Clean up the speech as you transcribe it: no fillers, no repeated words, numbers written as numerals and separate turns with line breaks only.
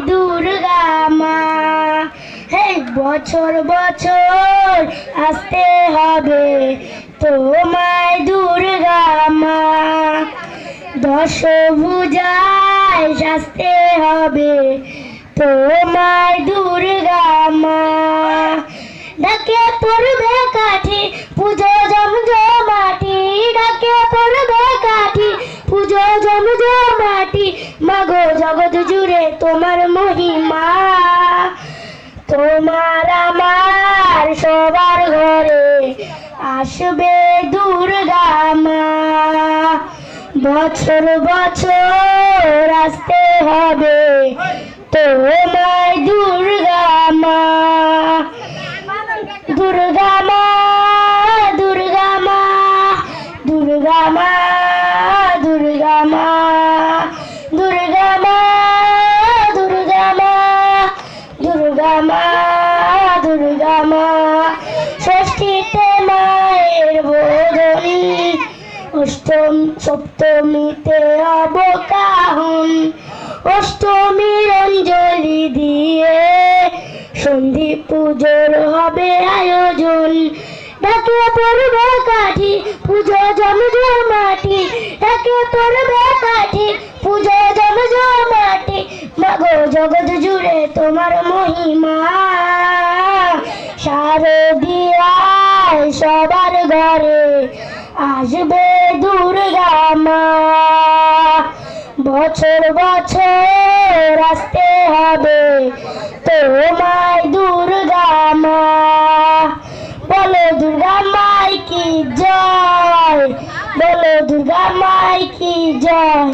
দুর্গা মা। হে বছর বছর আসতে হবে তোমায় দুর্গা মা। দশভুজায় সাজতে হবে তোমায় দুর্গা মা। ডাকে পড়বে কাঠি পুজো জমজমাটি, ডাকে পড়বে কাঠি পুজো জমজমাটি। মাগো জগৎ জুড়ে তোমার মহিমা, তোমার আমার সবার ঘরে আসবে দুর্গা মা। বছর বছর আসতে হবে তোমায় দুর্গা মা। দুর্গা মা, দুর্গা মা, দুর্গা মা, দুর্গা মা, দুর্গা মা, দুর্গা মা, দুর্গা মা, দুর্গা মা। ষষ্ঠীতে মায়ের বোধন, অষ্টম সপ্তমীতে অবকাহন, অষ্টমীর অঞ্জলি দিয়ে সন্ধি পুজোর হবে আয়োজন। ডাকে পড়বে কাঠি পুজো জমজমাটি, ডাকে পড়বে কাঠি পুজো জমজমাটি। মাগো জগৎ জুড়ে তোমার মহিমা, শারদিয়ায় সবার ঘরে আসবে দুর্গা মা। বছর বছর আসতে হবে তোমায় দুর্গা মা। বলো দুর্গা মাই কি জয়, বলো দুর্গা মাই কি জয়।